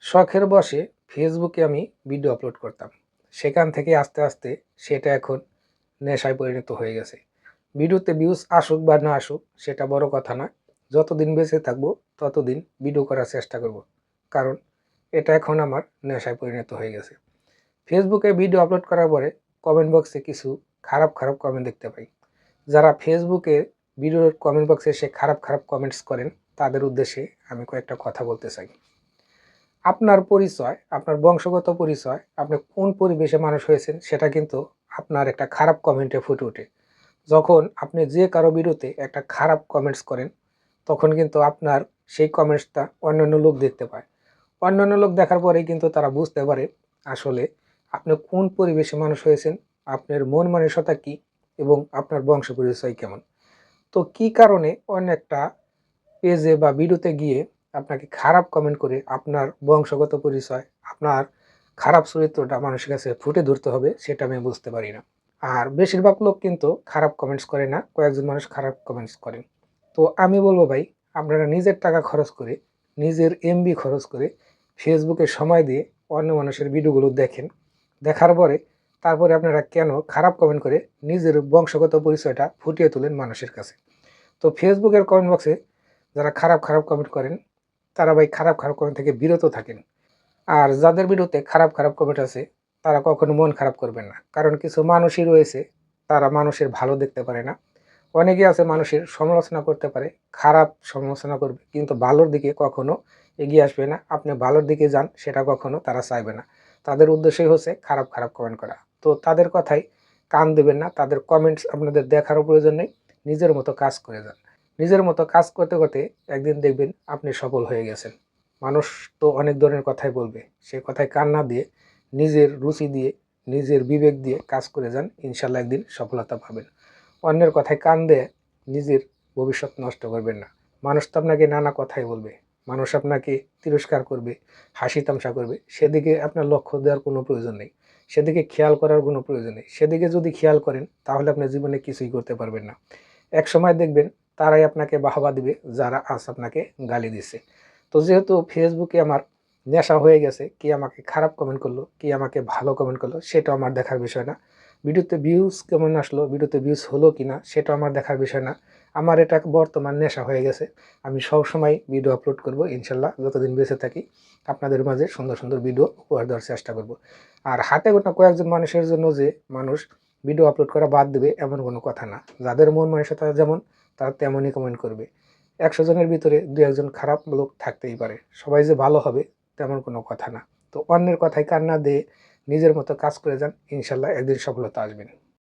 শখের বশে ফেসবুকে আমি ভিডিও আপলোড করতাম। সেখান থেকে আস্তে আস্তে সেটা এখন নেশায় পরিণত হয়ে গেছে। ভিডিওতে ভিউজ আসুক বা না আসুক সেটা বড় কথা না। যতদিন বেঁচে থাকবো ততদিন ভিডিও করার চেষ্টা করব। কারণ এটা এখন আমার নেশায় পরিণত হয়ে গেছে। ফেসবুকে ভিডিও আপলোড করার পরে কমেন্ট বক্সে কিছু খারাপ খারাপ কমেন্ট দেখতে পাই। যারা ফেসবুকে ভিডিওর কমেন্ট বক্সে এসে খারাপ খারাপ কমেন্টস করেন তাদের উদ্দেশ্যে আমি কয়েকটা কথা বলতে চাই। আপনার পরিচয়, আপনার বংশগত পরিচয়, আপনি কোন পরিবেশে মানুষ হয়েছেন সেটা কিন্তু আপনার একটা খারাপ কমেন্টে ফুটে ওঠে। যখন আপনি যে কারো ভিডিওতে একটা খারাপ কমেন্টস করেন তখন কিন্তু আপনার সেই কমেন্টসটা অন্যান্য লোক দেখতে পায়। অন্যান্য লোক দেখার পরেই কিন্তু তারা বুঝতে পারে আসলে আপনি কোন পরিবেশে মানুষ হয়েছেন, আপনার মন মানসিকতা কী এবং আপনার বংশ পরিচয় কেমন। তো কী কারণে অন্য একটা পেজে বা ভিডিওতে গিয়ে আপনাকে খারাপ কমেন্ট করে আপনার বংশগত পরিচয়, আপনার খারাপ চরিত্রটা মানুষের কাছে ফুটে ধরতে হবে সেটা আমি বুঝতে পারি না। আর বেশিরভাগ লোক কিন্তু খারাপ কমেন্টস করে না, কয়েকজন মানুষ খারাপ কমেন্টস করেন। তো আমি বলবো ভাই, আপনারা নিজের টাকা খরচ করে, নিজের এমবি খরচ করে ফেসবুকে সময় দিয়ে অন্য মানুষের ভিডিওগুলো দেখেন। দেখার পরে তারপরে আপনারা কেন খারাপ কমেন্ট করে নিজের বংশগত পরিচয়টা ফুটিয়ে তোলেন মানুষের কাছে। তো ফেসবুকের কমেন্ট বক্সে যারা খারাপ খারাপ কমেন্ট করেন তারা ভাই খারাপ খারাপ কমেন্ট থেকে বিরত থাকেন। আর যাদের ভিডিওতে খারাপ খারাপ কমেন্ট আছে তারা কখনো মন খারাপ করবেন না, কারণ কিছু মানুষই রয়েছে তারা মানুষের ভালো দেখতে পারে না। অনেকে আছে মানুষের সমালোচনা করতে পারে, খারাপ সমালোচনা করবে কিন্তু ভালোর দিকে কখনো এগিয়ে আসবে না। আপনি ভালোর দিকে যান সেটা কখনো তারা চাইবে না। তাদের উদ্দেশ্যই হচ্ছে খারাপ খারাপ কমেন্ট করা। তো তাদের কথাই কান দেবেন না, তাদের কমেন্টস আপনাদের দেখারও প্রয়োজন নেই। নিজের মতো কাজ করে যান। নিজের মতো কাজ করতে করতে একদিন দেখবেন আপনি সফল হয়ে গেছেন। মানুষ তো অনেক ধরনের কথাই বলবে, সেই কথায় কান না দিয়ে নিজের রুচি দিয়ে, নিজের বিবেক দিয়ে কাজ করে যান, ইনশাল্লাহ একদিন সফলতা পাবেন। অন্যের কথায় কান দিয়ে নিজের ভবিষ্যৎ নষ্ট করবেন না। মানুষ তো আপনাকে নানা কথাই বলবে, মানুষ আপনাকে তিরস্কার করবে, হাসি তামসা করবে, সেদিকে আপনার লক্ষ্য দেওয়ার কোনো প্রয়োজন নেই, সেদিকে খেয়াল করার কোনো প্রয়োজন নেই। সেদিকে যদি খেয়াল করেন তাহলে আপনার জীবনে কিছুই করতে পারবেন না। এক সময় দেখবেন তারাই আপনাকে বাহবা দিবে যারা আজ আপনাকে গালি দিচ্ছে। তো যেহেতু ফেসবুকে আমার নেশা হয়ে গেছে, কি আমাকে খারাপ কমেন্ট করলো, কি আমাকে ভালো কমেন্ট করলো সেটা আমার দেখার বিষয় না। ভিডিওতে ভিউজ কেমন আসলো, ভিডিওতে ভিউজ হলো কি না সেটা আমার দেখার বিষয় না। আমার এটা বর্তমান নেশা হয়ে গেছে। আমি সবসময় ভিডিও আপলোড করব ইনশাল্লাহ, যতদিন বেঁচে থাকি আপনাদের মাঝে সুন্দর সুন্দর ভিডিও উপহার দেওয়ার চেষ্টা করব। আর হাতে গোনা কয়েকজন মানুষের জন্য যে মানুষ ভিডিও আপলোড করা বাদ দেবে এমন কোনো কথা না। যাদের মন মানসিকতা যেমন তারা তেমনই কমেন্ট করবে। ১০০ জনের ভিতরে ২-১ জন খারাপ লোক থাকতেই পারে, সবাই যে ভালো হবে তেমন কোনো কথা না। তো অন্যের কথায় কান না দিয়ে নিজের মতো কাজ করে যান, ইনশাল্লাহ একদিন সফলতা আসবেন।